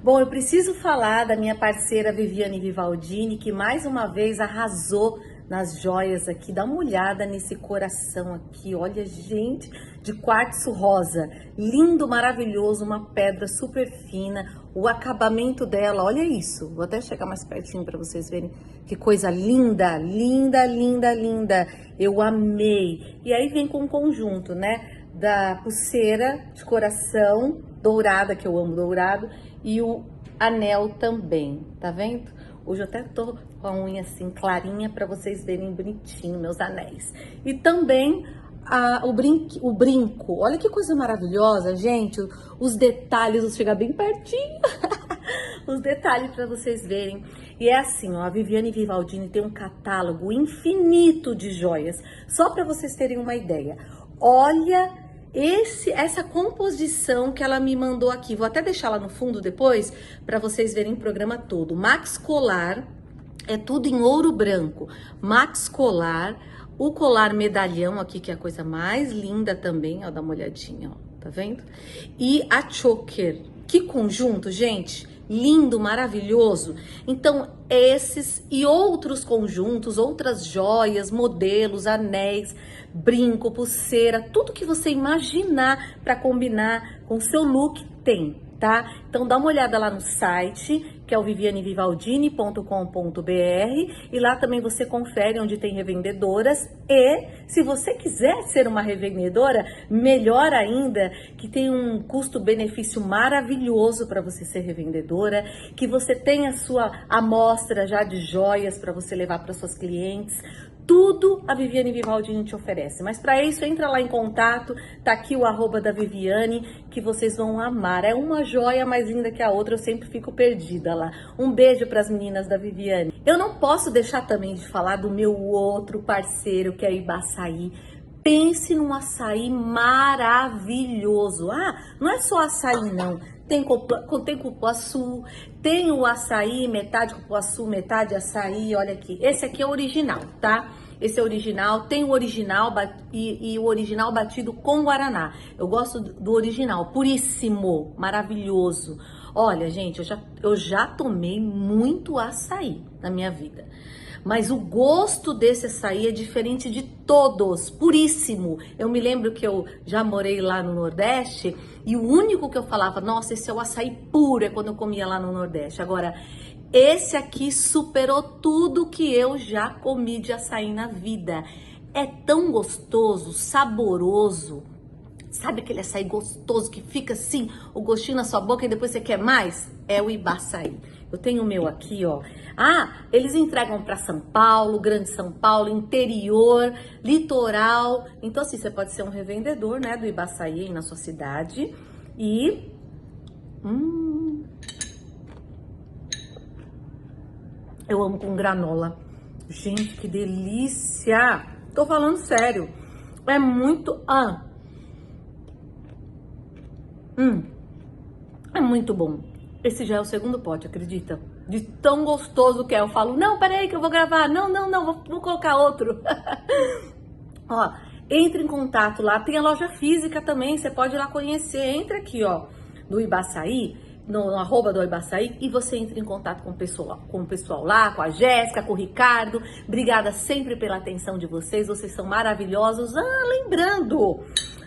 Bom, eu preciso falar da minha parceira Viviane Vivaldini, que mais uma vez arrasou nas joias aqui. Dá uma olhada nesse coração aqui, olha, gente, de quartzo rosa, lindo, maravilhoso, uma pedra super fina, o acabamento dela, olha isso. Vou até chegar mais pertinho para vocês verem que coisa linda, linda, linda, linda. Eu amei. E aí vem com um conjunto, né, da pulseira de coração dourada, que eu amo dourado, e o anel também, tá vendo? Hoje eu até tô com a unha assim clarinha para vocês verem bonitinho meus anéis. E também o brinco, olha que coisa maravilhosa, gente, os detalhes, vou chegar bem pertinho, os detalhes para vocês verem. E é assim, ó, a Viviane Vivaldini tem um catálogo infinito de joias, só para vocês terem uma ideia. Olha essa composição que ela me mandou aqui, vou até deixar lá no fundo depois para vocês verem o programa todo. Max Colar, é tudo em ouro branco. Max Colar, o colar medalhão aqui, que é a coisa mais linda também, ó, dá uma olhadinha, ó, tá vendo? E a choker, que conjunto, gente, lindo, maravilhoso. Então, esses e outros conjuntos, outras joias, modelos, anéis, brinco, pulseira, tudo que você imaginar para combinar com o seu look tem, tá? Então dá uma olhada lá no site, que é o vivianevivaldini.com.br, e lá também você confere onde tem revendedoras, e se você quiser ser uma revendedora, melhor ainda, que tem um custo-benefício maravilhoso para você ser revendedora, que você tem a sua amostra já de joias para você levar para suas clientes. Tudo a Viviane Vivaldini te oferece, mas para isso entra lá em contato, tá aqui o @ da Viviane, que vocês vão amar. É uma joia mais linda que a outra, eu sempre fico perdida lá. Um beijo para as meninas da Viviane. Eu não posso deixar também de falar do meu outro parceiro, que é Ibaçaí. Pense num açaí maravilhoso. Ah, não é só açaí não. Tem cupuaçu, tem o açaí, metade cupuaçu, metade açaí, olha aqui. Esse aqui é o original, tá? Esse é o original, tem o original e o original batido com guaraná. Eu gosto do original, puríssimo, maravilhoso. Olha, gente, eu já tomei muito açaí na minha vida. Mas o gosto desse açaí é diferente de todos, puríssimo. Eu me lembro que eu já morei lá no Nordeste e o único que eu falava, nossa, esse é o açaí puro, é quando eu comia lá no Nordeste. Agora, esse aqui superou tudo que eu já comi de açaí na vida. É tão gostoso, saboroso. Sabe aquele açaí gostoso que fica assim, o gostinho na sua boca e depois você quer mais? É o Ibaçaí. Eu tenho o meu aqui, ó. Ah, eles entregam para São Paulo, Grande São Paulo, interior, litoral. Então, assim, você pode ser um revendedor, né, do Ibaçaí aí na sua cidade. E... eu amo com granola. Gente, que delícia! Tô falando sério. É muito... é muito bom. Esse já é o segundo pote, acredita? De tão gostoso que é. Eu falo, não, peraí que eu vou gravar. Não, vou colocar outro. Ó, entre em contato lá. Tem a loja física também, você pode ir lá conhecer. Entra aqui, ó, do Ibaçaí, no @ do Ibaçaí, e você entra em contato com o pessoal lá, com a Jéssica, com o Ricardo. Obrigada sempre pela atenção de vocês são maravilhosos. Lembrando,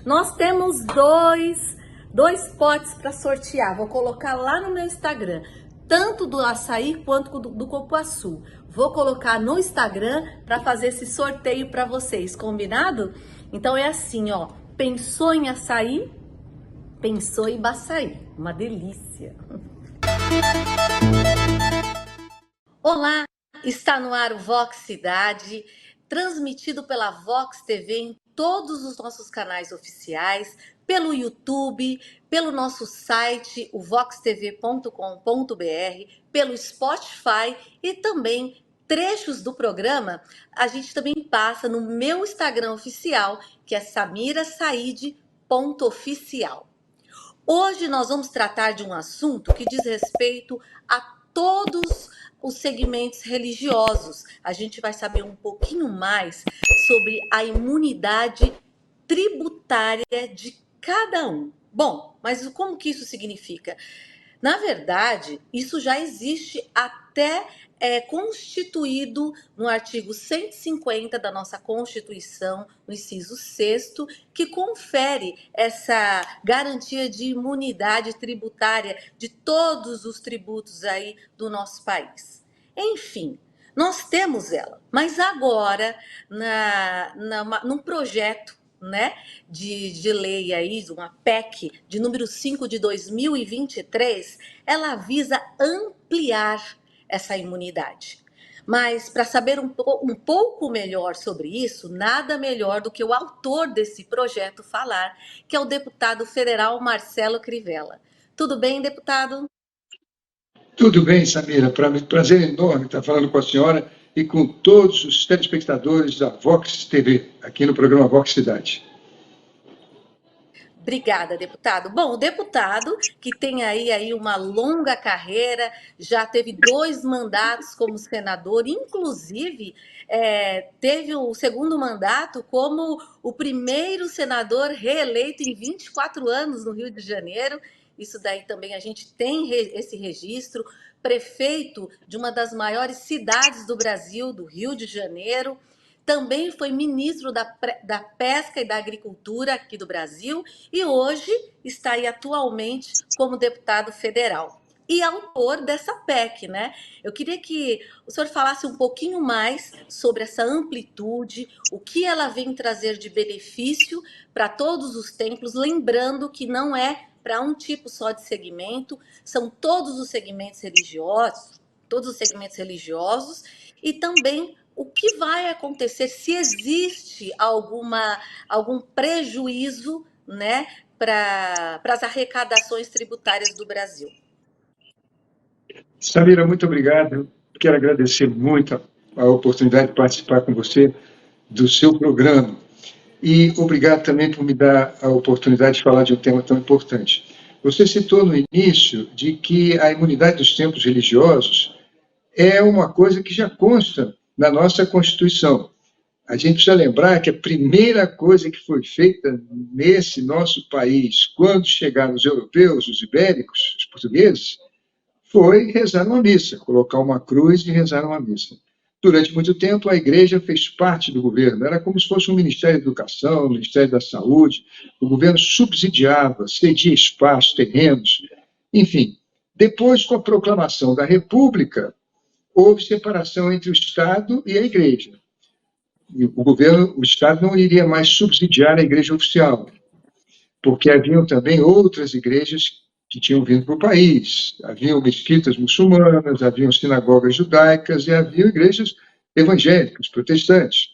nós temos dois potes para sortear. Vou colocar lá no meu Instagram, tanto do açaí quanto do cupuaçu. Vou colocar no Instagram para fazer esse sorteio para vocês, combinado? Então é assim, ó, pensou em açaí, pensou em Ibaçaí. Uma delícia. Olá, está no ar o Vox Cidade, transmitido pela Vox TV em todos os nossos canais oficiais, pelo YouTube, pelo nosso site, o voxtv.com.br, pelo Spotify e também trechos do programa a gente também passa no meu Instagram oficial, que é samirasaid.oficial. Hoje nós vamos tratar de um assunto que diz respeito a todos os segmentos religiosos. A gente vai saber um pouquinho mais sobre a imunidade tributária de cada um. Bom, mas como que isso significa? Na verdade, isso já existe até constituído no artigo 150 da nossa Constituição, no inciso 6º, que confere essa garantia de imunidade tributária de todos os tributos aí do nosso país. Enfim, nós temos ela, mas agora, num projeto, né, de lei aí, uma PEC de número 5 de 2023, ela visa ampliar essa imunidade. Mas para saber um pouco melhor sobre isso, nada melhor do que o autor desse projeto falar, que é o deputado federal Marcelo Crivella. Tudo bem, deputado? Tudo bem, Samira. Para mim, prazer enorme estar falando com a senhora e com todos os telespectadores da Vox TV, aqui no programa Vox Cidade. Obrigada, deputado. Bom, o deputado que tem aí uma longa carreira, já teve 2 mandatos como senador, inclusive teve o segundo mandato como o primeiro senador reeleito em 24 anos no Rio de Janeiro. Isso daí também a gente tem esse registro. Prefeito de uma das maiores cidades do Brasil, do Rio de Janeiro. Também foi ministro da Pesca e da Agricultura aqui do Brasil e hoje está aí atualmente como deputado federal. E autor dessa PEC, né? Eu queria que o senhor falasse um pouquinho mais sobre essa amplitude, o que ela vem trazer de benefício para todos os templos, lembrando que não é para um tipo só de segmento, são todos os segmentos religiosos e também o que vai acontecer, se existe algum prejuízo, né, para as arrecadações tributárias do Brasil. Samira, muito obrigado. Quero agradecer muito a oportunidade de participar com você do seu programa. E obrigado também por me dar a oportunidade de falar de um tema tão importante. Você citou no início de que a imunidade dos templos religiosos é uma coisa que já consta na nossa Constituição. A gente precisa lembrar que a primeira coisa que foi feita nesse nosso país, quando chegaram os europeus, os ibéricos, os portugueses, foi rezar uma missa, colocar uma cruz e rezar uma missa. Durante muito tempo, a igreja fez parte do governo, era como se fosse um Ministério da Educação, um Ministério da Saúde, o governo subsidiava, cedia espaço, terrenos, enfim. Depois, com a proclamação da República, houve separação entre o Estado e a igreja. E o Estado não iria mais subsidiar a igreja oficial, porque haviam também outras igrejas que tinham vindo para o país. Haviam mesquitas muçulmanas, haviam sinagogas judaicas e haviam igrejas evangélicas, protestantes.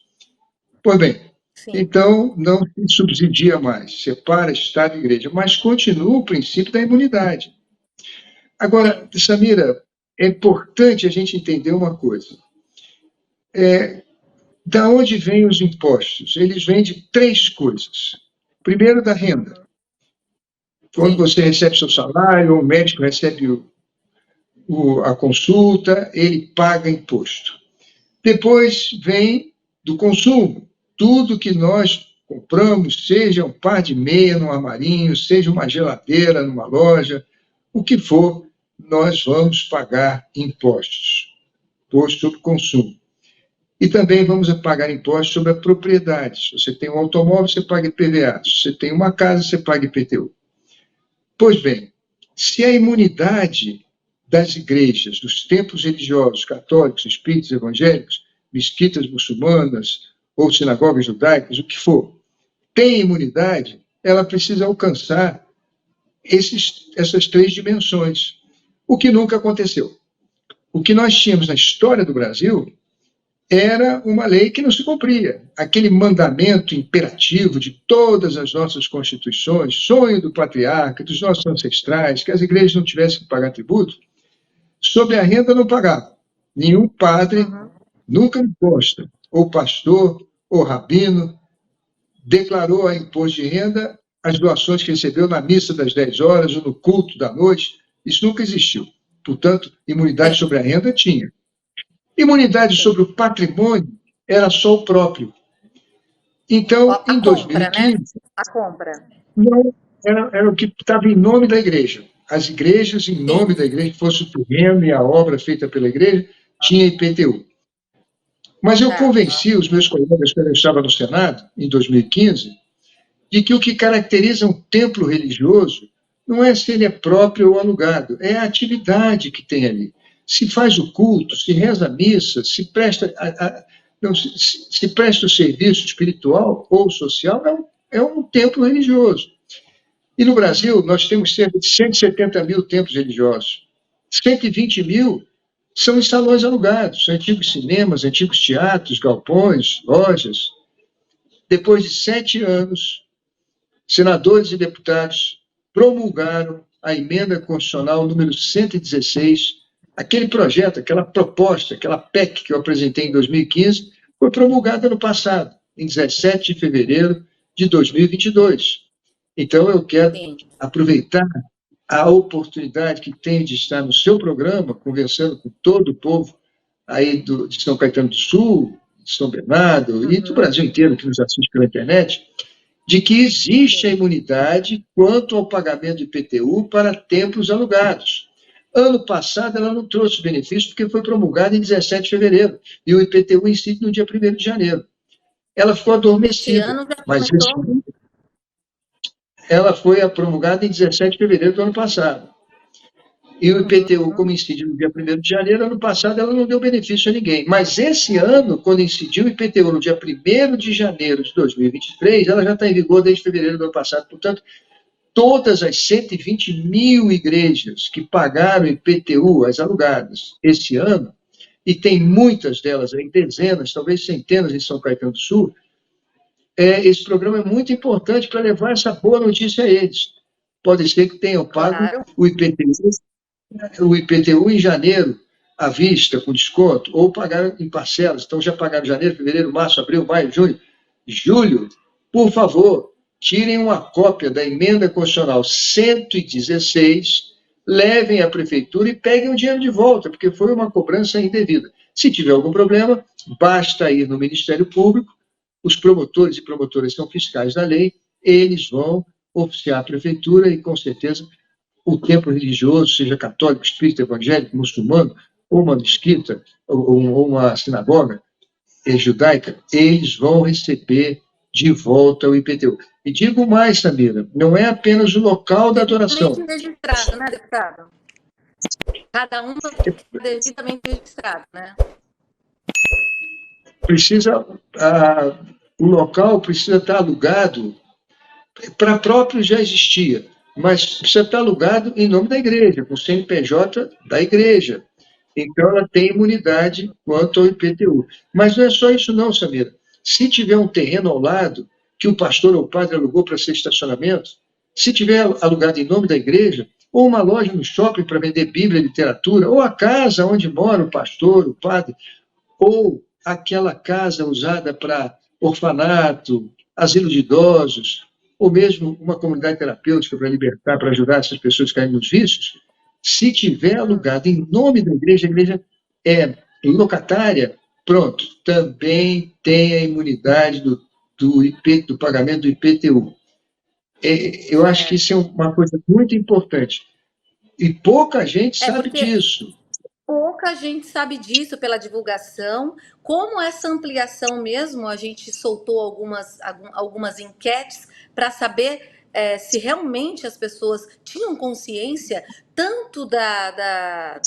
Pois bem, sim, então não se subsidia mais, separa Estado e igreja, mas continua o princípio da imunidade. Agora, Samira, é importante a gente entender uma coisa. Da onde vêm os impostos? Eles vêm de 3 coisas. Primeiro, da renda. Quando você recebe seu salário, o médico recebe a consulta, ele paga imposto. Depois vem do consumo. Tudo que nós compramos, seja um par de meia num armarinho, seja uma geladeira numa loja, o que for, nós vamos pagar impostos. Imposto sobre consumo. E também vamos pagar impostos sobre a propriedade. Se você tem um automóvel, você paga IPVA. Se você tem uma casa, você paga IPTU. Pois bem, se a imunidade das igrejas, dos templos religiosos, católicos, espíritas, evangélicos, mesquitas muçulmanas ou sinagogas judaicas, o que for, tem imunidade, ela precisa alcançar essas 3 dimensões, o que nunca aconteceu. O que nós tínhamos na história do Brasil era uma lei que não se cumpria. Aquele mandamento imperativo de todas as nossas constituições, sonho do patriarca, dos nossos ancestrais, que as igrejas não tivessem que pagar tributo, sobre a renda não pagavam. Nenhum padre, nunca me consta, ou pastor, ou rabino, declarou a imposto de renda as doações que recebeu na missa das 10 horas ou no culto da noite. Isso nunca existiu. Portanto, imunidade sobre a renda tinha. Imunidade sobre o patrimônio era só o próprio. Então, A em compra, né? 2015, A compra. não era o que estava em nome da igreja. As igrejas, em nome da Sim, igreja, que fosse o terreno e a obra feita pela igreja, tinha IPTU. Mas eu tá. convenci os meus colegas, quando eu estava no Senado, em 2015, de que o que caracteriza um templo religioso não é se ele é próprio ou alugado, é a atividade que tem ali. Se faz o culto, se reza a missa, se presta, não, se presta o serviço espiritual ou social, é um templo religioso. E no Brasil, nós temos cerca de 170 mil templos religiosos. 120 mil são em salões alugados, são antigos cinemas, antigos teatros, galpões, lojas. Depois de 7 anos, senadores e deputados promulgaram a emenda constitucional número 116. Aquele projeto, aquela proposta, aquela PEC que eu apresentei em 2015, foi promulgada no passado, em 17 de fevereiro de 2022. Então, eu quero Sim. aproveitar a oportunidade que tenho de estar no seu programa, conversando com todo o povo aí de São Caetano do Sul, de São Bernardo e do Brasil inteiro que nos assiste pela internet, de que existe a imunidade quanto ao pagamento de IPTU para templos alugados. Ano passado, ela não trouxe benefício porque foi promulgada em 17 de fevereiro e o IPTU incide no dia 1º de janeiro. Ela ficou Esse adormecida, ano já mas começou. ela foi promulgada em 17 de fevereiro do ano passado. E o IPTU, como incide no dia 1º de janeiro, ano passado ela não deu benefício a ninguém. Mas esse ano, quando incidiu o IPTU no dia 1º de janeiro de 2023, ela já está em vigor desde fevereiro do ano passado. Portanto, todas as 120 mil igrejas que pagaram IPTU, as alugadas, esse ano, e tem muitas delas aí, dezenas, talvez centenas em São Caetano do Sul, esse programa é muito importante para levar essa boa notícia a eles. Pode ser que tenham pago Claro. o IPTU em janeiro, à vista, com desconto, ou pagaram em parcelas. Então, já pagaram janeiro, fevereiro, março, abril, maio, junho, julho. Por favor, tirem uma cópia da emenda constitucional 116, levem à prefeitura e peguem o dinheiro de volta, porque foi uma cobrança indevida. Se tiver algum problema, basta ir no Ministério Público, os promotores e promotoras são fiscais da lei, eles vão oficiar a prefeitura e, com certeza, o templo religioso, seja católico, espírita, evangélico, muçulmano, ou uma mesquita, ou uma sinagoga judaica, eles vão receber de volta o IPTU. E digo mais, Samira, não é apenas o local da adoração. Devidamente registrado, né, deputado? Cada um devidamente registrado, né? O local precisa estar alugado, para próprio já existia, mas precisa estar alugado em nome da igreja, com o CNPJ da igreja. Então, ela tem imunidade quanto ao IPTU. Mas não é só isso não, Samira. Se tiver um terreno ao lado, que o pastor ou o padre alugou para ser estacionamento, se tiver alugado em nome da igreja, ou uma loja no shopping para vender Bíblia e literatura, ou a casa onde mora o pastor, o padre, ou aquela casa usada para orfanato, asilo de idosos, ou mesmo uma comunidade terapêutica para libertar, para ajudar essas pessoas que caem nos vícios, se tiver alugado em nome da igreja, a igreja é locatária, pronto, também tem a imunidade do pagamento do IPTU. Eu acho que isso é uma coisa muito importante. E pouca gente sabe disso. Pouca gente sabe disso pela divulgação. Como essa ampliação mesmo, a gente soltou algumas enquetes para saber se realmente as pessoas tinham consciência tanto da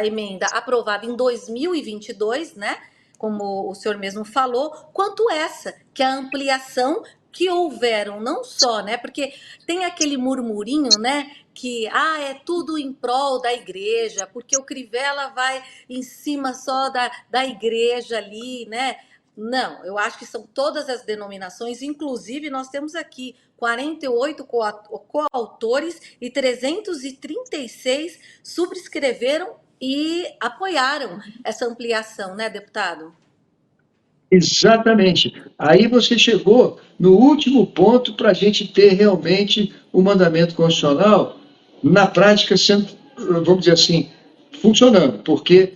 emenda aprovada em 2022, né? Como o senhor mesmo falou, quanto essa, que é a ampliação que houveram, não só, né? Porque tem aquele murmurinho, né? Que é tudo em prol da igreja, porque o Crivella vai em cima só da igreja ali, né? Não, eu acho que são todas as denominações, inclusive nós temos aqui 48 coautores e 336 subscreveram e apoiaram essa ampliação, né, deputado? Exatamente. Aí você chegou no último ponto para a gente ter realmente o mandamento constitucional na prática sendo, vamos dizer assim, funcionando, porque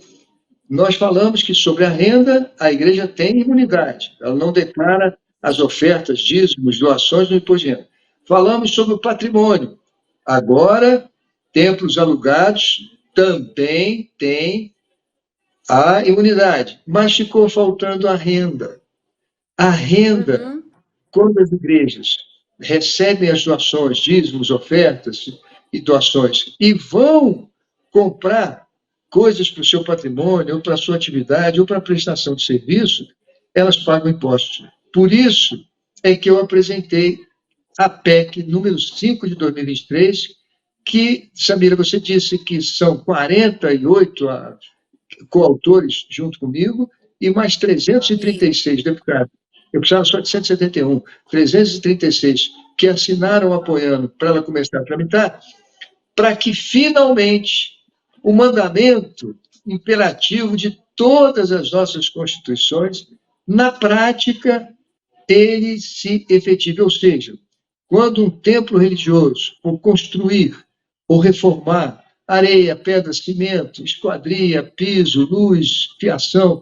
nós falamos que sobre a renda, a igreja tem imunidade. Ela não declara as ofertas, dízimos, doações no imposto de renda. Falamos sobre o patrimônio. Agora, templos alugados também têm a imunidade, mas ficou faltando a renda. A renda, quando as igrejas recebem as doações, dízimos, ofertas e doações, e vão comprar coisas para o seu patrimônio, ou para a sua atividade, ou para a prestação de serviço, elas pagam impostos. Por isso é que eu apresentei a PEC número 5 de 2023, que, Samira, você disse que são 48 coautores junto comigo e mais 336 deputados. Eu precisava só de 171, 336 que assinaram apoiando para ela começar a tramitar, para que finalmente o mandamento imperativo de todas as nossas constituições, na prática, ele se efetive. Ou seja, quando um templo religioso for construir ou reformar areia, pedra, cimento, esquadria, piso, luz, fiação,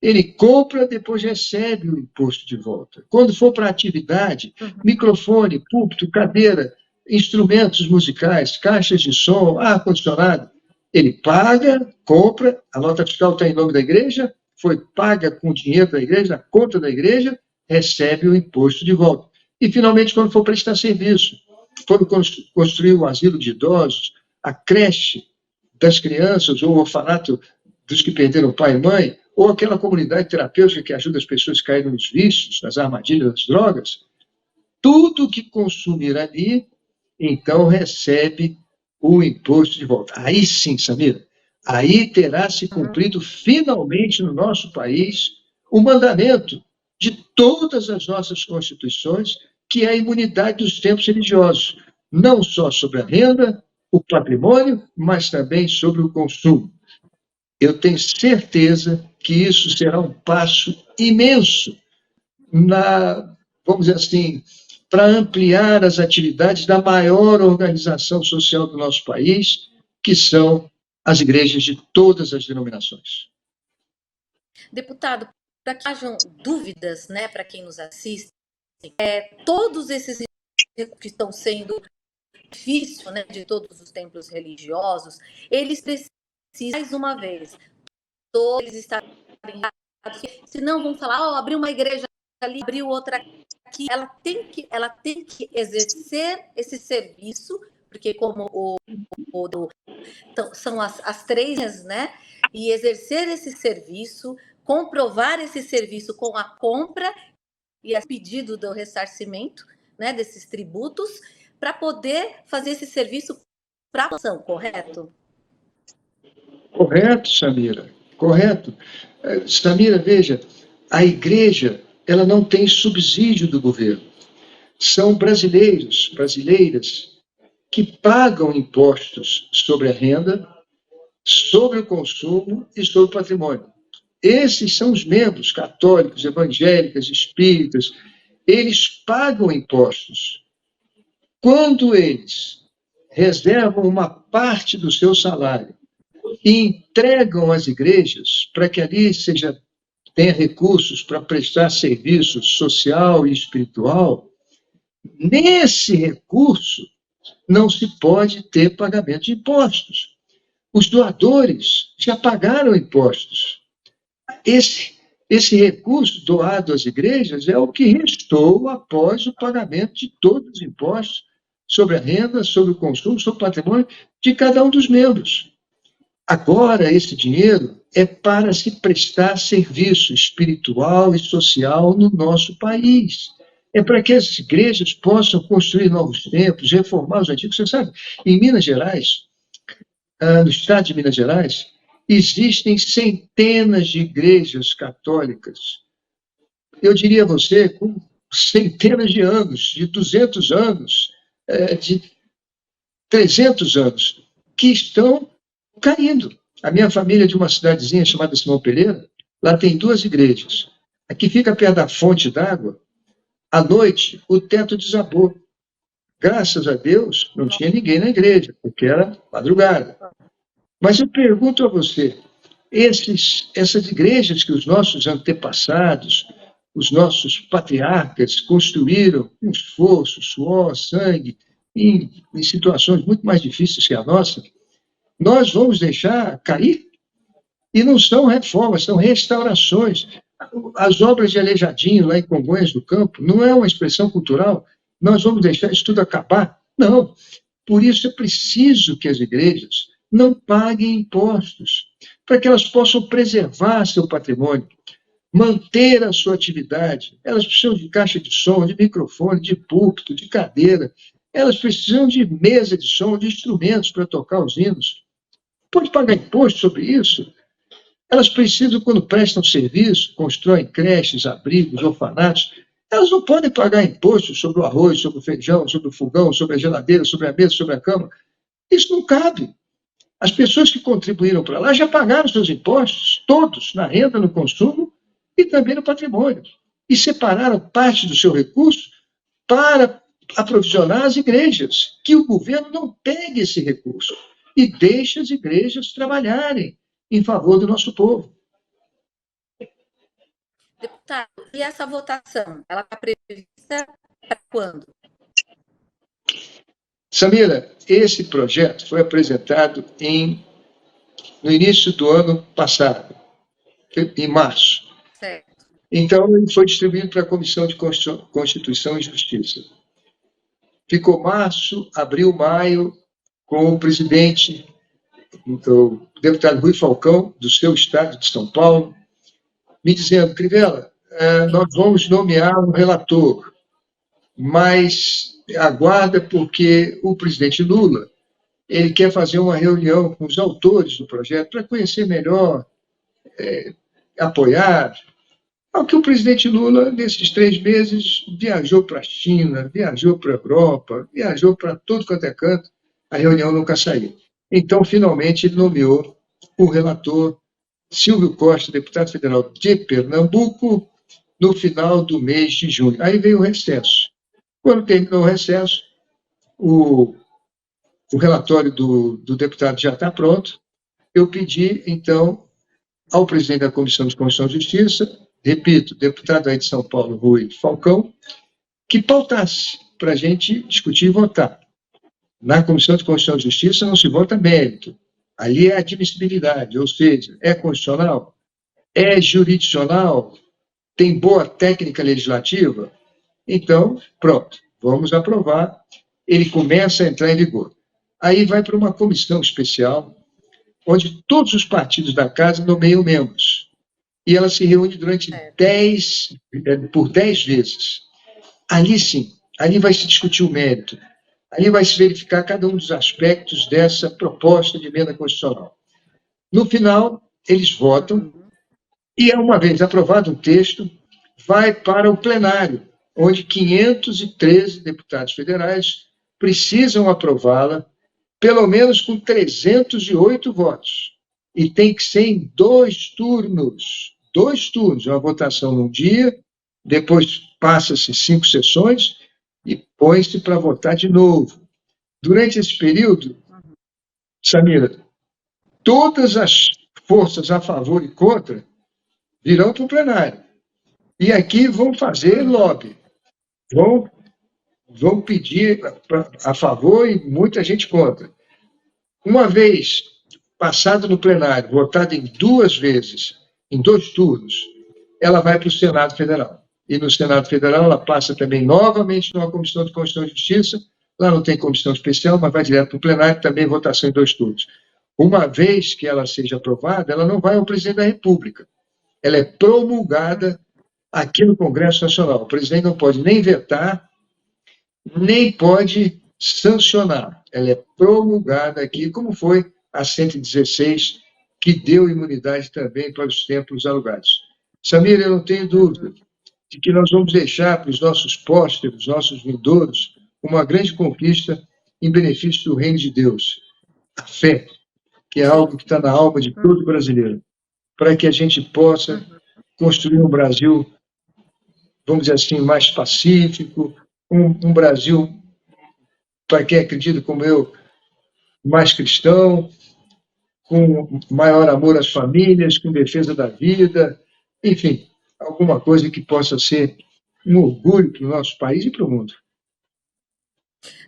ele compra, depois recebe o imposto de volta. Quando for para atividade, microfone, púlpito, cadeira, instrumentos musicais, caixas de som, ar-condicionado, ele paga, compra, a nota fiscal está em nome da igreja, foi paga com o dinheiro da igreja, na conta da igreja, recebe o imposto de volta. E, finalmente, quando for prestar serviço, quando construir o asilo de idosos, a creche das crianças, ou o orfanato dos que perderam pai e mãe, ou aquela comunidade terapêutica que ajuda as pessoas a caírem nos vícios, nas armadilhas das drogas, tudo que consumir ali, então recebe o imposto de volta. Aí sim, Samira, aí terá se cumprido finalmente no nosso país o mandamento de todas as nossas constituições, que é a imunidade dos templos religiosos, não só sobre a renda, o patrimônio, mas também sobre o consumo. Eu tenho certeza que isso será um passo imenso vamos dizer assim, para ampliar as atividades da maior organização social do nosso país, que são as igrejas de todas as denominações. Deputado, para que hajam dúvidas, né, para quem nos assiste, todos esses que estão sendo difícil, né, de todos os templos religiosos, eles precisam, mais uma vez, todos eles estarem, senão vão falar, abriu uma igreja ali, abriu outra aqui. Ela tem que exercer esse serviço, porque como então, são as três, né, e exercer esse serviço, comprovar esse serviço com a compra e o pedido do ressarcimento, né, desses tributos, para poder fazer esse serviço para a população, correto? Correto, Samira, correto. Samira, veja, a igreja, ela não tem subsídio do governo. São brasileiros, brasileiras, que pagam impostos sobre a renda, sobre o consumo e sobre o patrimônio. Esses são os membros católicos, evangélicas, espíritas, eles pagam impostos. Quando eles reservam uma parte do seu salário e entregam às igrejas para que ali tenha recursos para prestar serviço social e espiritual, nesse recurso não se pode ter pagamento de impostos. Os doadores já pagaram impostos. Esse recurso doado às igrejas é o que restou após o pagamento de todos os impostos sobre a renda, sobre o consumo, sobre o patrimônio de cada um dos membros. Agora, esse dinheiro é para se prestar serviço espiritual e social no nosso país. É para que as igrejas possam construir novos templos, reformar os antigos. Você sabe, em Minas Gerais, no estado de Minas Gerais, existem centenas de igrejas católicas. Eu diria a você, com centenas de anos, de 200 anos, de 300 anos, que estão caindo. A minha família é de uma cidadezinha chamada Simão Pereira, lá tem 2 igrejas. Aqui fica perto da fonte d'água. À noite, o teto desabou. Graças a Deus, não tinha ninguém na igreja, porque era madrugada. Mas eu pergunto a você, essas igrejas que os nossos antepassados, os nossos patriarcas construíram com esforço, suor, sangue, em situações muito mais difíceis que a nossa, nós vamos deixar cair? E não são reformas, são restaurações. As obras de Aleijadinho, lá em Congonhas do Campo, não é uma expressão cultural. Nós vamos deixar isso tudo acabar? Não. Por isso é preciso que as igrejas não paguem impostos, para que elas possam preservar seu patrimônio, manter a sua atividade. Elas precisam de caixa de som, de microfone, de púlpito, de cadeira. Elas precisam de mesa de som, de instrumentos para tocar os hinos. Pode pagar imposto sobre isso? Elas precisam, quando prestam serviço, constroem creches, abrigos, orfanatos, elas não podem pagar imposto sobre o arroz, sobre o feijão, sobre o fogão, sobre a geladeira, sobre a mesa, sobre a cama. Isso não cabe. As pessoas que contribuíram para lá já pagaram seus impostos, todos, na renda, no consumo e também no patrimônio. E separaram parte do seu recurso para aprovisionar as igrejas. Que o governo não pegue esse recurso e deixe as igrejas trabalharem em favor do nosso povo. Deputado, e essa votação, ela está prevista para quando? Samira, esse projeto foi apresentado no início do ano passado, em março. Certo. Então, ele foi distribuído para a Comissão de Constituição e Justiça. Ficou março, abril, maio, com o presidente, o deputado Rui Falcão, do seu estado de São Paulo, me dizendo: Crivella, nós vamos nomear um relator, mas aguarda, porque o presidente Lula ele quer fazer uma reunião com os autores do projeto para conhecer melhor, apoiar. Ao que o presidente Lula, nesses 3 meses, viajou para a China, viajou para a Europa, viajou para todo quanto é canto, a reunião nunca saiu. Então, finalmente, ele nomeou o relator Silvio Costa, deputado federal de Pernambuco, no final do mês de junho. Aí veio o recesso. Quando terminou o recesso, o relatório do deputado já está pronto. Eu pedi, então, ao presidente da Comissão de Constituição e Justiça, repito, deputado aí de São Paulo, Rui Falcão, que pautasse para a gente discutir e votar. Na Comissão de Constituição e Justiça não se vota mérito. Ali é admissibilidade, ou seja, é constitucional, é jurisdicional, tem boa técnica legislativa. Então, pronto, vamos aprovar. Ele começa a entrar em vigor. Aí vai para uma comissão especial, onde todos os partidos da casa nomeiam membros. E ela se reúne por 10 vezes. Ali sim, ali vai se discutir o mérito. Ali vai se verificar cada um dos aspectos dessa proposta de emenda constitucional. No final, eles votam, e uma vez aprovado o texto, vai para o plenário, onde 513 deputados federais precisam aprová-la, pelo menos com 308 votos. E tem que ser em 2 turnos. 2 turnos, uma votação num dia, depois passa-se 5 sessões e põe-se para votar de novo. Durante esse período, Samira, todas as forças a favor e contra virão para o plenário. E aqui vão fazer lobby. Vão pedir a favor e muita gente contra. Uma vez passado no plenário, votada em 2 vezes, em 2 turnos, ela vai para o Senado Federal. E no Senado Federal ela passa também novamente numa Comissão de Constituição e Justiça. Lá não tem comissão especial, mas vai direto para o plenário, também votação em 2 turnos. Uma vez que ela seja aprovada, ela não vai ao presidente da República. Ela é promulgada aqui no Congresso Nacional. O presidente não pode nem vetar, nem pode sancionar. Ela é promulgada aqui, como foi a 116, que deu imunidade também para os templos alugados. Samir, eu não tenho dúvida de que nós vamos deixar para os nossos pósteros, nossos vindouros, uma grande conquista em benefício do reino de Deus. A fé, que é algo que está na alma de todo brasileiro, para que a gente possa construir um Brasil, vamos dizer assim, mais pacífico, um Brasil, para quem acredita como eu, mais cristão, com maior amor às famílias, com defesa da vida, enfim, alguma coisa que possa ser um orgulho para o nosso país e para o mundo.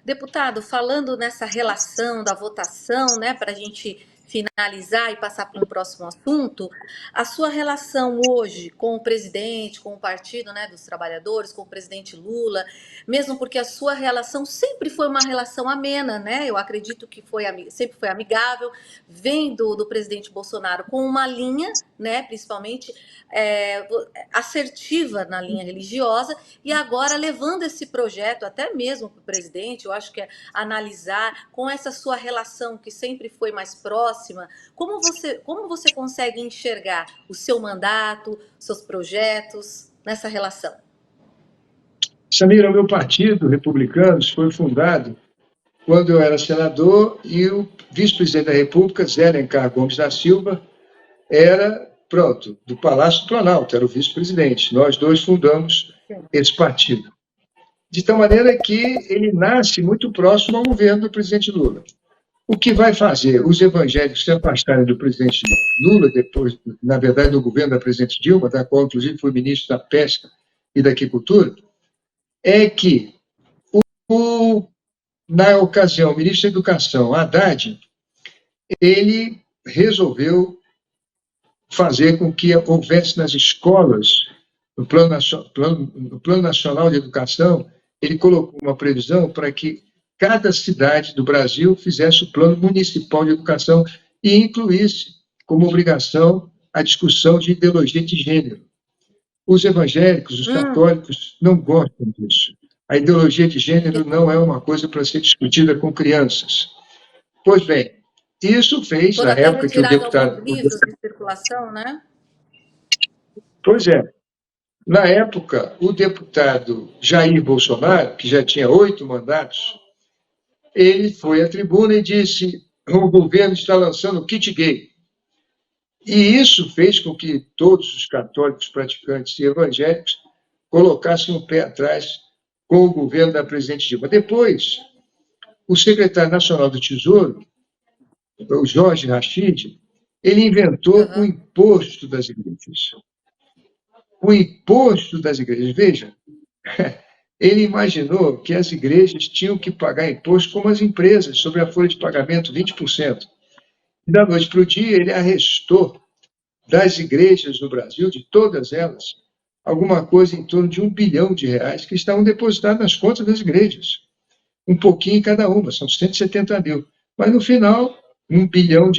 Deputado, falando nessa relação da votação, né, para a gente finalizar e passar para um próximo assunto, a sua relação hoje com o presidente, com o Partido, né, dos Trabalhadores, com o presidente Lula, mesmo porque a sua relação sempre foi uma relação amena, né? Eu acredito que sempre foi amigável, vem do presidente Bolsonaro com uma linha, né, principalmente é, assertiva na linha religiosa, e agora levando esse projeto até mesmo para o presidente, eu acho que é analisar com essa sua relação que sempre foi mais próxima, como você consegue enxergar o seu mandato, seus projetos nessa relação? Samira, o meu partido, Republicanos, foi fundado quando eu era senador e o vice-presidente da República, Zé Alencar Gomes da Silva, era, pronto, do Palácio do Planalto, era o vice-presidente. Nós dois fundamos esse partido. De tal maneira que ele nasce muito próximo ao governo do presidente Lula. O que vai fazer os evangélicos se afastarem do presidente Lula, depois, na verdade, do governo da presidente Dilma, da qual, inclusive, foi ministro da Pesca e da Agricultura, é que, o, na ocasião, o ministro da Educação, Haddad, ele resolveu fazer com que houvesse nas escolas, no plano Nacional de Educação, ele colocou uma previsão para que cada cidade do Brasil fizesse o Plano Municipal de Educação e incluísse como obrigação a discussão de ideologia de gênero. Os evangélicos, os católicos, não gostam disso. A ideologia de gênero não é uma coisa para ser discutida com crianças. Pois bem, isso fez, Foram na até época que o retirados alguns deputado. livros de circulação, né? Pois é, na época, o deputado Jair Bolsonaro, que já tinha 8 mandatos, ele foi à tribuna e disse: o governo está lançando kit gay. E isso fez com que todos os católicos praticantes e evangélicos colocassem o pé atrás com o governo da presidente Dilma. Depois, o secretário nacional do Tesouro, o Jorge Rachid, ele inventou o imposto das igrejas. O imposto das igrejas. Veja, ele imaginou que as igrejas tinham que pagar imposto como as empresas, sobre a folha de pagamento, 20%. E da noite para o dia, ele arrestou das igrejas no Brasil, de todas elas, alguma coisa em torno de R$ 1 bilhão que estavam depositados nas contas das igrejas. Um pouquinho em cada uma, são 170 mil. Mas, no final, R$ 1 bilhão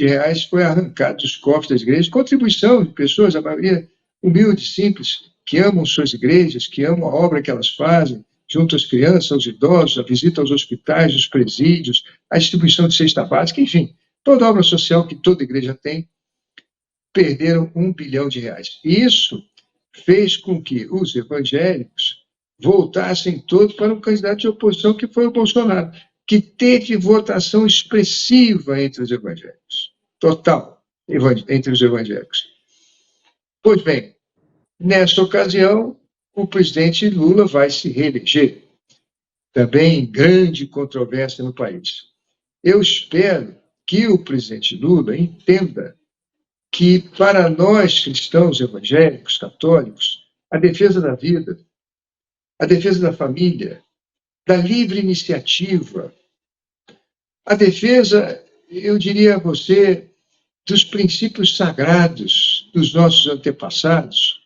foi arrancado dos cofres das igrejas, contribuição de pessoas, a maioria humilde, simples, que amam suas igrejas, que amam a obra que elas fazem, junto às crianças, aos idosos, a visita aos hospitais, os presídios, a distribuição de cesta básica, enfim, toda obra social que toda igreja tem, perderam R$ 1 bilhão. Isso fez com que os evangélicos voltassem todos para um candidato de oposição, que foi o Bolsonaro, que teve votação expressiva entre os evangélicos, total, entre os evangélicos. Pois bem, nesta ocasião, o presidente Lula vai se reeleger, também grande controvérsia no país. Eu espero que o presidente Lula entenda que, para nós cristãos evangélicos, católicos, a defesa da vida, a defesa da família, da livre iniciativa, a defesa, eu diria a você, dos princípios sagrados dos nossos antepassados,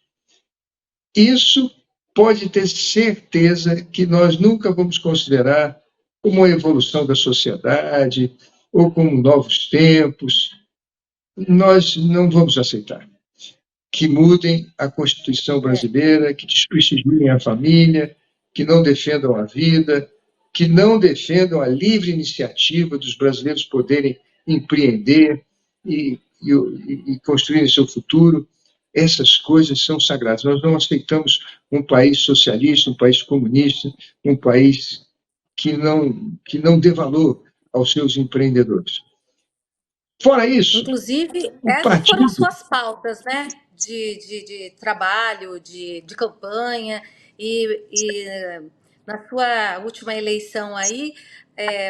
isso pode ter certeza que nós nunca vamos considerar como uma evolução da sociedade ou como novos tempos. Nós não vamos aceitar que mudem a Constituição brasileira, que desprestigiem a família, que não defendam a vida, que não defendam a livre iniciativa dos brasileiros poderem empreender e construírem seu futuro. Essas coisas são sagradas. Nós não aceitamos um país socialista, um país comunista, um país que não dê valor aos seus empreendedores. Fora isso, Inclusive, o essas foram as partido. suas pautas, né? De trabalho, de campanha, e na sua última eleição aí,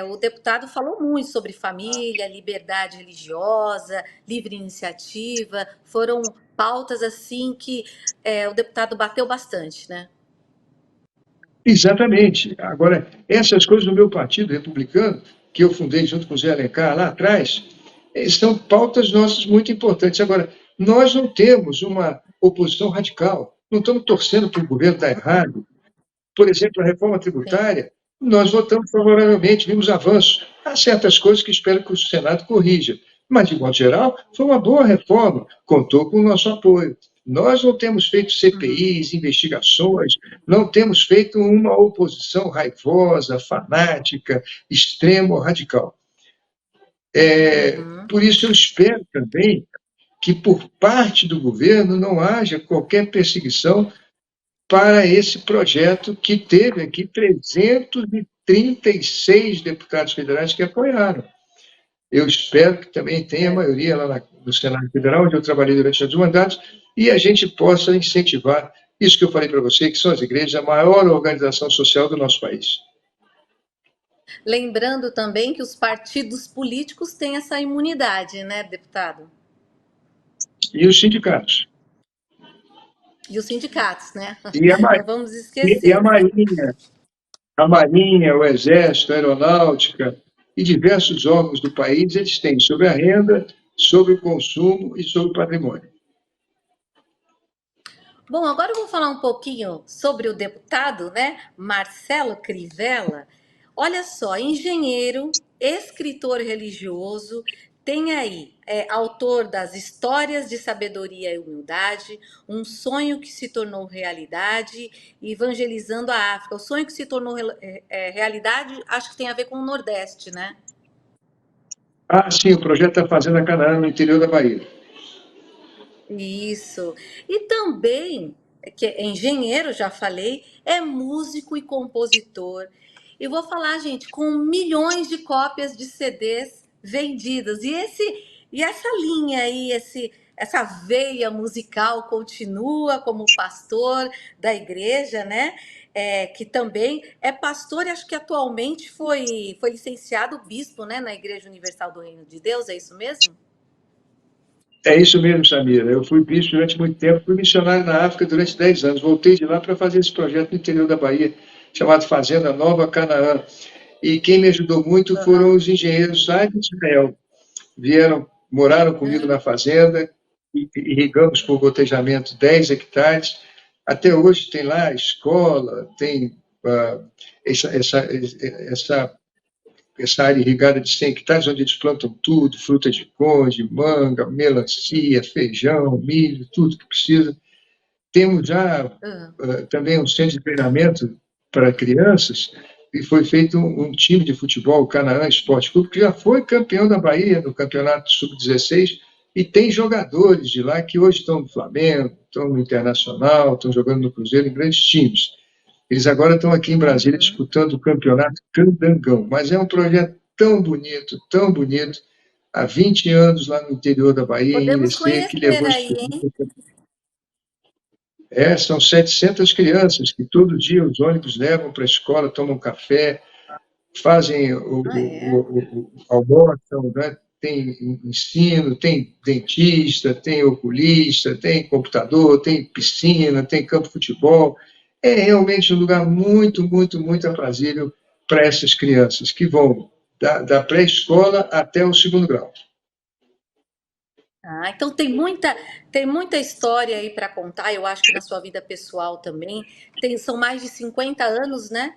o deputado falou muito sobre família, liberdade religiosa, livre iniciativa, foram pautas assim que o deputado bateu bastante, né? Exatamente. Agora, essas coisas do meu partido republicano, que eu fundei junto com o Zé Alencar lá atrás, são pautas nossas muito importantes. Agora, nós não temos uma oposição radical, não estamos torcendo para o governo dar errado. Por exemplo, a reforma Sim. tributária, nós votamos favoravelmente, vimos avanços. Há certas coisas que espero que o Senado corrija, mas, de modo geral, foi uma boa reforma, contou com o nosso apoio. Nós não temos feito CPIs, investigações, não temos feito uma oposição raivosa, fanática, extrema ou radical. Uhum. Por isso, eu espero também que, por parte do governo, não haja qualquer perseguição para esse projeto que teve aqui 336 deputados federais que apoiaram. Eu espero que também tenha É. maioria lá no Senado Federal, onde eu trabalhei durante os mandatos, e a gente possa incentivar isso que eu falei para você, que são as igrejas, a maior organização social do nosso país. Lembrando também que os partidos políticos têm essa imunidade, né, deputado? E os sindicatos. E os sindicatos, né? E a, Não vamos e esquecer. a Marinha, o Exército, a Aeronáutica e diversos órgãos do país, eles têm sobre a renda, sobre o consumo e sobre o patrimônio. Bom, agora eu vou falar um pouquinho sobre o deputado, né, Marcelo Crivella. Olha só, engenheiro, escritor religioso, tem aí, autor das Histórias de Sabedoria e Humildade, Um Sonho que se tornou realidade, Evangelizando a África. O sonho que se tornou realidade, acho que tem a ver com o Nordeste, né? Ah, sim, o projeto da Fazenda Canaã, no interior da Bahia. Isso. E também, que é engenheiro, já falei, é músico e compositor. E vou falar, gente, com milhões de cópias de CDs vendidas. E essa linha aí, essa veia musical continua como pastor da igreja, né? Que também é pastor e acho que atualmente foi licenciado bispo, né, na Igreja Universal do Reino de Deus, é isso mesmo? É isso mesmo, Samira. Eu fui bispo durante muito tempo, fui missionário na África durante 10 anos. Voltei de lá para fazer esse projeto no interior da Bahia, chamado Fazenda Nova Canaã. E quem me ajudou muito foram Aham. os engenheiros lá de Israel. Vieram, moraram comigo na fazenda, irrigamos por gotejamento 10 hectares. Até hoje tem lá escola, tem essa, essa, essa essa área irrigada de 100 hectares, onde eles plantam tudo, fruta de conde, manga, melancia, feijão, milho, tudo que precisa. Temos já Aham. também um centro de treinamento para crianças, e foi feito um time de futebol, o Canaã Esporte Clube, que já foi campeão da Bahia no campeonato sub-16, e tem jogadores de lá que hoje estão no Flamengo, estão no Internacional, estão jogando no Cruzeiro em grandes times. Eles agora estão aqui em Brasília Uhum. disputando o campeonato Candangão, mas é um projeto tão bonito, há 20 anos lá no interior da Bahia, em Podemos Irecê, que conhecer levou aí, hein? experiência. São 700 crianças que todo dia os ônibus levam para a escola, tomam café, fazem Ah, é? almoçam, né? Tem ensino, tem dentista, tem oculista, tem computador, tem piscina, tem campo de futebol. É realmente um lugar muito aprazível para essas crianças que vão da pré-escola até o segundo grau. Ah, então tem muita história aí para contar. Eu acho que na sua vida pessoal também. São mais de 50 anos, né?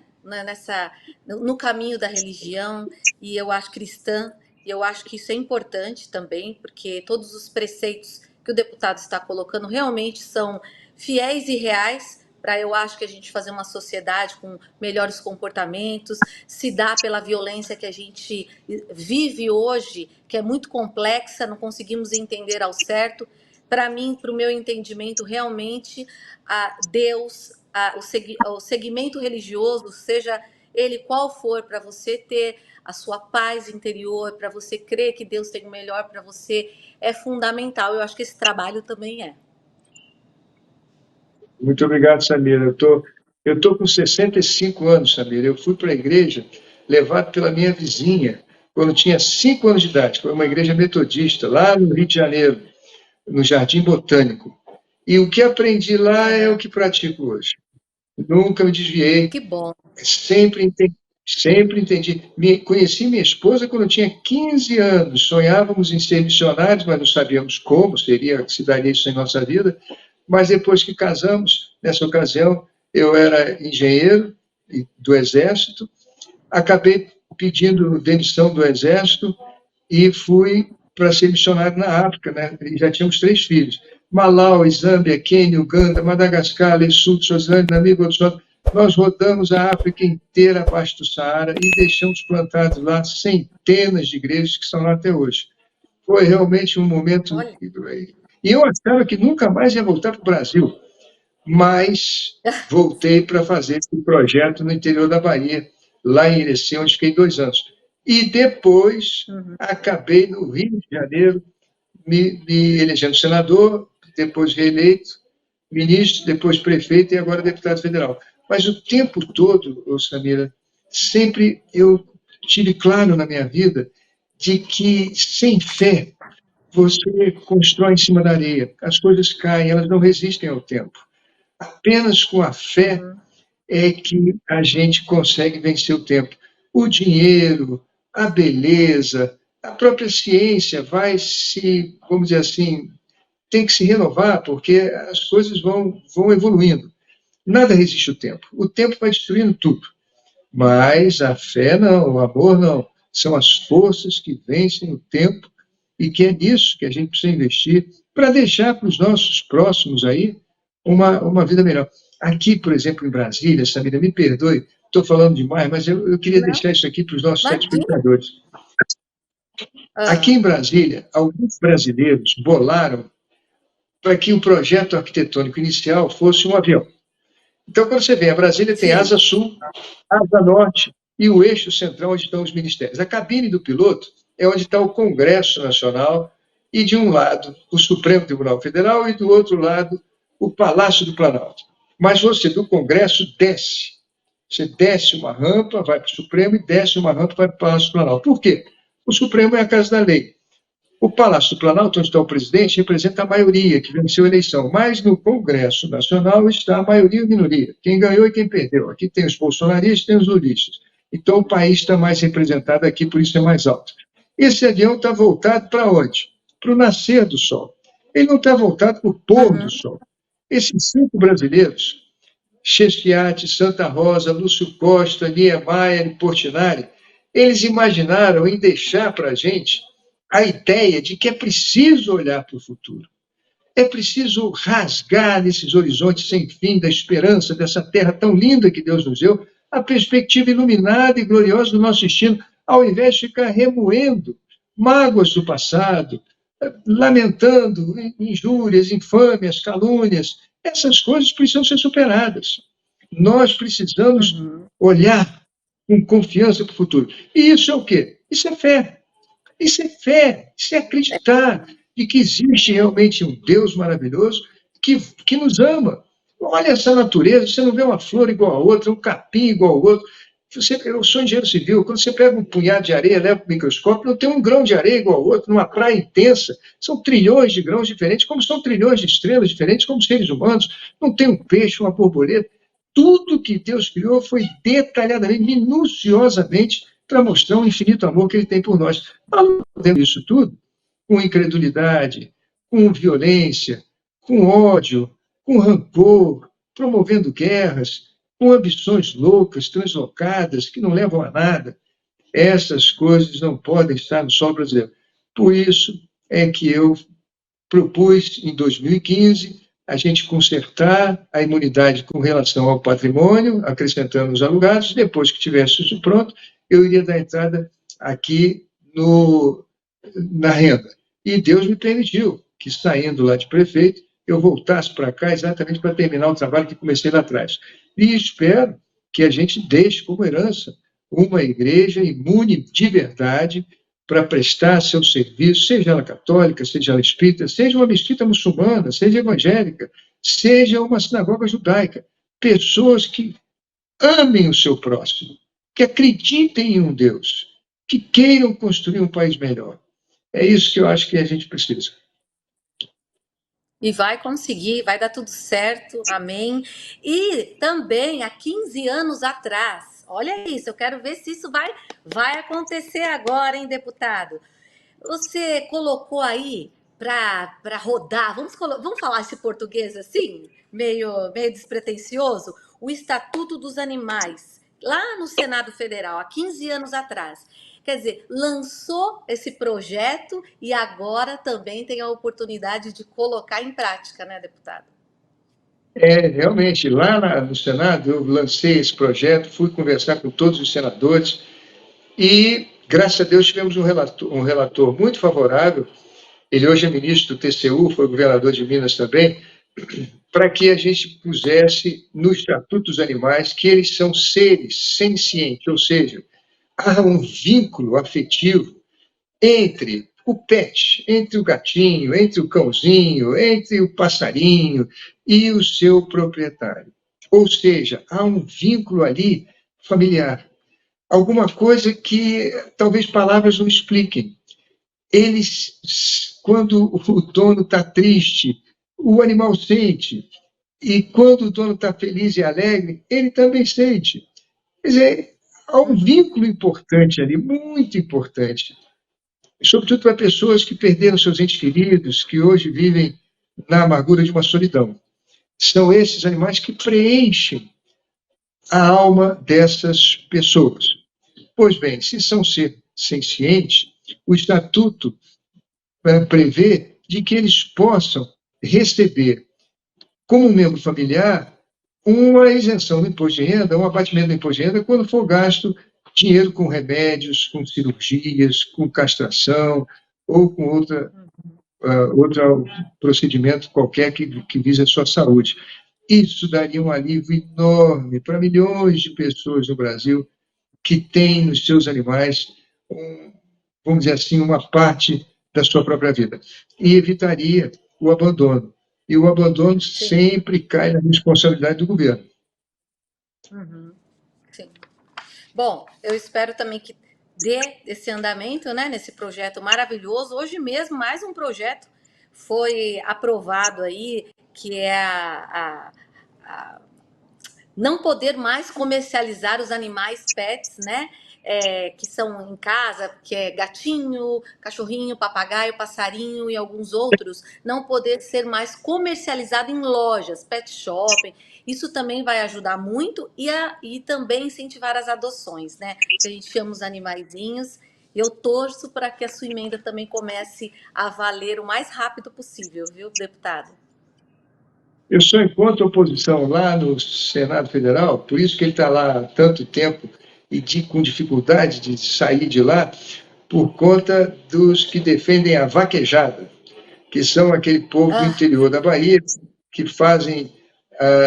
No caminho da religião, e eu acho cristã, e eu acho que isso é importante também, porque todos os preceitos que o deputado está colocando realmente são fiéis e reais para eu acho que a gente fazer uma sociedade com melhores comportamentos, se dá pela violência que a gente vive hoje, que é muito complexa, não conseguimos entender ao certo. Para mim, para o meu entendimento, realmente, Deus, o segmento religioso, seja ele qual for, para você ter a sua paz interior, para você crer que Deus tem o melhor para você, é fundamental. Eu acho que esse trabalho também é. Muito obrigado, Samira. Eu tô com 65 anos, Samira. Eu fui para a igreja levado pela minha vizinha, quando tinha 5 anos de idade. Foi uma igreja metodista, lá no Rio de Janeiro, no Jardim Botânico. E o que aprendi lá é o que pratico hoje. Nunca me desviei, Que bom. sempre entendi. Sempre entendi. Conheci minha esposa quando eu tinha 15 anos. Sonhávamos em ser missionários, mas não sabíamos como se daria isso em nossa vida. Mas depois que casamos, nessa ocasião, eu era engenheiro do Exército, acabei pedindo demissão do Exército e fui para ser missionário na África, né? E já tínhamos 3 filhos. Malawi, Zâmbia, Quênia, Uganda, Madagascar, Lesotho, Swaziland, Namíbia, Botsuana. Nós rodamos a África inteira abaixo do Saara e deixamos plantados lá centenas de igrejas que estão lá até hoje. Foi realmente um momento... Olha. E eu achava que nunca mais ia voltar para o Brasil, mas voltei para fazer esse projeto no interior da Bahia, lá em Irecê, onde fiquei 2 anos. E depois acabei no Rio de Janeiro, me elegendo senador, depois reeleito, ministro, depois prefeito e agora deputado federal. Mas o tempo todo, Samira, sempre eu tive claro na minha vida de que sem fé você constrói em cima da areia. As coisas caem, elas não resistem ao tempo. Apenas com a fé é que a gente consegue vencer o tempo. O dinheiro, a beleza, a própria ciência vai se, vamos dizer assim, tem que se renovar, porque as coisas vão evoluindo. Nada resiste ao tempo. O tempo vai destruindo tudo. Mas a fé não, o amor não. São as forças que vencem o tempo e que é nisso que a gente precisa investir para deixar para os nossos próximos aí uma vida melhor. Aqui, por exemplo, em Brasília, Samira, me perdoe, estou falando demais, mas eu queria deixar isso aqui para os nossos telespectadores. Aqui em Brasília, alguns brasileiros bolaram para que o projeto arquitetônico inicial fosse um avião. Então, quando você vem a Brasília, tem asa sul, asa norte e o eixo central onde estão os ministérios. A cabine do piloto é onde está o Congresso Nacional e, de um lado, o Supremo Tribunal Federal e, do outro lado, o Palácio do Planalto. Mas você, do Congresso, desce. Você desce uma rampa, vai para o Supremo e desce uma rampa, vai para o Palácio do Planalto. Por quê? O Supremo é a casa da lei. O Palácio do Planalto, onde está o presidente, representa a maioria que venceu a eleição, mas no Congresso Nacional está a maioria e a minoria. Quem ganhou e quem perdeu. Aqui tem os bolsonaristas e tem os lulistas. Então o país está mais representado aqui, por isso é mais alto. Esse avião está voltado para onde? Para o nascer do sol. Ele não está voltado para o pôr do sol. Esses 5 brasileiros, Chesquiati, Santa Rosa, Lúcio Costa, Niemeyer e Portinari, eles imaginaram em deixar para a gente a ideia de que é preciso olhar para o futuro. É preciso rasgar nesses horizontes sem fim da esperança dessa terra tão linda que Deus nos deu, a perspectiva iluminada e gloriosa do nosso destino, ao invés de ficar remoendo mágoas do passado, lamentando injúrias, infâmias, calúnias. Essas coisas precisam ser superadas. Nós precisamos olhar com confiança para o futuro. E isso é o quê? Isso é fé. Isso é fé, isso é acreditar de que existe realmente um Deus maravilhoso que nos ama. Olha essa natureza, você não vê uma flor igual a outra, um capim igual ao outro. Eu sou engenheiro civil, quando você pega um punhado de areia, leva para o microscópio, não tem um grão de areia igual ao outro, numa praia intensa. São trilhões de grãos diferentes, como são trilhões de estrelas diferentes, como seres humanos. Não tem um peixe, uma borboleta. Tudo que Deus criou foi detalhadamente, minuciosamente, para mostrar o infinito amor que ele tem por nós. Nós não podemos isso tudo com incredulidade, com violência, com ódio, com rancor, promovendo guerras, com ambições loucas, translocadas, que não levam a nada. Essas coisas não podem estar no solo brasileiro. Por isso é que eu propus, em 2015, a gente consertar a imunidade com relação ao patrimônio, acrescentando os alugados. Depois que tivesse isso pronto, eu iria dar entrada aqui na renda. E Deus me permitiu que, saindo lá de prefeito, eu voltasse para cá exatamente para terminar o trabalho que comecei lá atrás. E espero que a gente deixe como herança uma igreja imune de verdade para prestar seu serviço, seja ela católica, seja ela espírita, seja uma mesquita muçulmana, seja evangélica, seja uma sinagoga judaica. Pessoas que amem o seu próximo, que acreditem em um Deus, que queiram construir um país melhor. É isso que eu acho que a gente precisa. E vai conseguir, vai dar tudo certo, amém. E também há 15 anos atrás, olha isso, eu quero ver se isso vai acontecer agora, hein, deputado? Você colocou aí para rodar, vamos falar esse português assim, meio despretensioso, o Estatuto dos Animais, lá no Senado Federal, há 15 anos atrás. Quer dizer, lançou esse projeto e agora também tem a oportunidade de colocar em prática, né, deputado? Realmente, lá no Senado, eu lancei esse projeto, fui conversar com todos os senadores e, graças a Deus, tivemos um relator muito favorável. Ele hoje é ministro do TCU, foi governador de Minas também, para que a gente pusesse no Estatuto dos Animais que eles são seres sencientes, ou seja, há um vínculo afetivo entre o pet, entre o gatinho, entre o cãozinho, entre o passarinho e o seu proprietário. Ou seja, há um vínculo ali familiar. Alguma coisa que talvez palavras não expliquem. Eles, quando o dono está triste, o animal sente. E quando o dono está feliz e alegre, ele também sente. Quer dizer, há um vínculo importante ali, muito importante, sobretudo para pessoas que perderam seus entes queridos, que hoje vivem na amargura de uma solidão. São esses animais que preenchem a alma dessas pessoas. Pois bem, se são seres sencientes, o Estatuto prevê de que eles possam receber, como membro familiar, uma isenção do imposto de renda, um abatimento do imposto de renda, quando for gasto dinheiro com remédios, com cirurgias, com castração ou com outro procedimento qualquer que vise a sua saúde. Isso daria um alívio enorme para milhões de pessoas no Brasil que têm nos seus animais, vamos dizer assim, uma parte da sua própria vida. E evitaria o abandono. E o abandono sempre cai na responsabilidade do governo. Sim. Bom, eu espero também que dê esse andamento, né, nesse projeto maravilhoso. Hoje mesmo, mais um projeto foi aprovado aí, que é a não poder mais comercializar os animais pets, né? Que são em casa, que é gatinho, cachorrinho, papagaio, passarinho e alguns outros, não poder ser mais comercializado em lojas, pet shopping. Isso também vai ajudar muito e também incentivar as adoções, né? Que a gente chama os animaizinhos. Eu torço para que a sua emenda também comece a valer o mais rápido possível, viu, deputado? Eu só encontro oposição lá no Senado Federal, por isso que ele está lá há tanto tempo e com dificuldade de sair de lá, por conta dos que defendem a vaquejada, que são aquele povo do interior da Bahia, que fazem,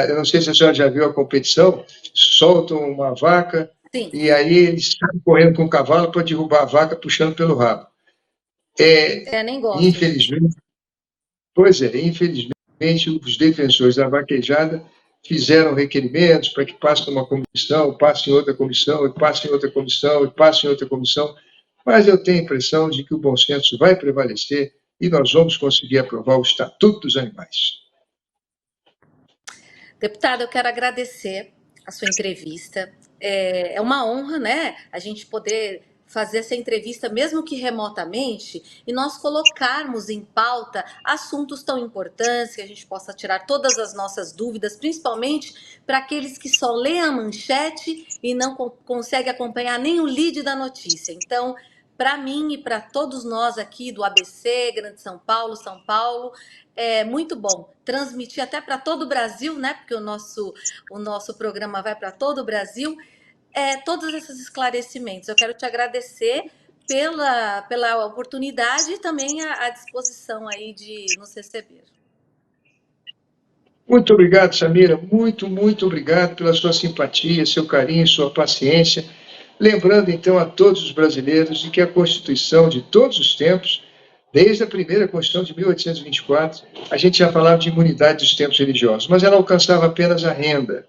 eu não sei se a senhora já viu a competição, soltam uma vaca, sim, e aí eles saem correndo com o cavalo para derrubar a vaca, puxando pelo rabo. nem gosto. Infelizmente, infelizmente, os defensores da vaquejada fizeram requerimentos para que passe numa comissão, passe em outra comissão, e passe em outra comissão, e passe em outra comissão, mas eu tenho a impressão de que o bom senso vai prevalecer e nós vamos conseguir aprovar o Estatuto dos Animais. Deputada, eu quero agradecer a sua entrevista. É uma honra, né, a gente poder fazer essa entrevista, mesmo que remotamente, e nós colocarmos em pauta assuntos tão importantes, que a gente possa tirar todas as nossas dúvidas, principalmente para aqueles que só leem a manchete e não conseguem acompanhar nem o lead da notícia. Então, para mim e para todos nós aqui do ABC, Grande São Paulo, é muito bom transmitir até para todo o Brasil, né? Porque o nosso programa vai para todo o Brasil. Todos esses esclarecimentos. Eu quero te agradecer pela oportunidade e também a disposição aí de nos receber. Muito obrigado, Samira. Muito, muito obrigado pela sua simpatia, seu carinho, sua paciência. Lembrando, então, a todos os brasileiros de que a Constituição de todos os tempos, desde a primeira Constituição de 1824, a gente já falava de imunidade dos tempos religiosos, mas ela alcançava apenas a renda.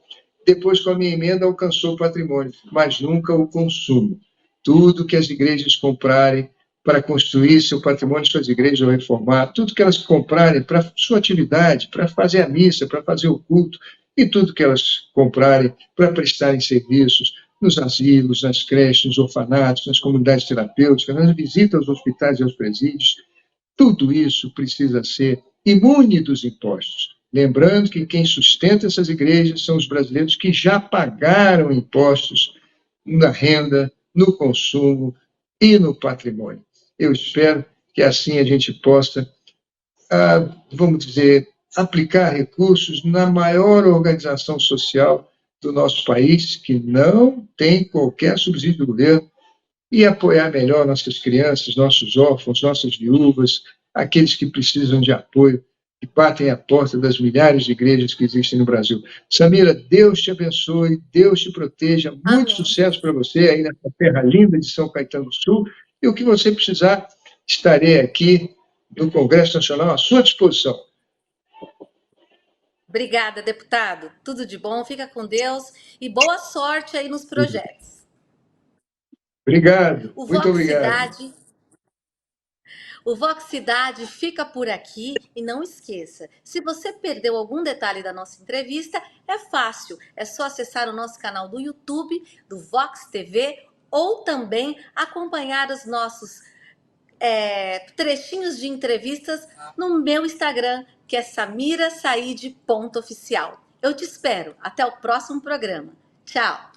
depois, com a minha emenda, alcançou o patrimônio, mas nunca o consumo. Tudo que as igrejas comprarem para construir seu patrimônio, suas igrejas ou reformar, tudo que elas comprarem para sua atividade, para fazer a missa, para fazer o culto, e tudo que elas comprarem para prestarem serviços nos asilos, nas creches, nos orfanatos, nas comunidades terapêuticas, nas visitas aos hospitais e aos presídios, tudo isso precisa ser imune dos impostos. Lembrando que quem sustenta essas igrejas são os brasileiros que já pagaram impostos na renda, no consumo e no patrimônio. Eu espero que assim a gente possa, vamos dizer, aplicar recursos na maior organização social do nosso país, que não tem qualquer subsídio do governo, e apoiar melhor nossas crianças, nossos órfãos, nossas viúvas, aqueles que precisam de apoio, que batem à porta das milhares de igrejas que existem no Brasil. Samira, Deus te abençoe, Deus te proteja, muito Amém. sucesso para você aí nessa terra linda de São Caetano do Sul, e o que você precisar, estarei aqui no Congresso Nacional à sua disposição. Obrigada, deputado. Tudo de bom, fica com Deus e boa sorte aí nos projetos. Obrigado, O muito Vox obrigado. Cidade, o Vox Cidade fica por aqui e não esqueça, se você perdeu algum detalhe da nossa entrevista, é fácil, é só acessar o nosso canal do YouTube, do Vox TV, ou também acompanhar os nossos trechinhos de entrevistas no meu Instagram, que é samirasaid.oficial. Eu te espero. Até o próximo programa. Tchau!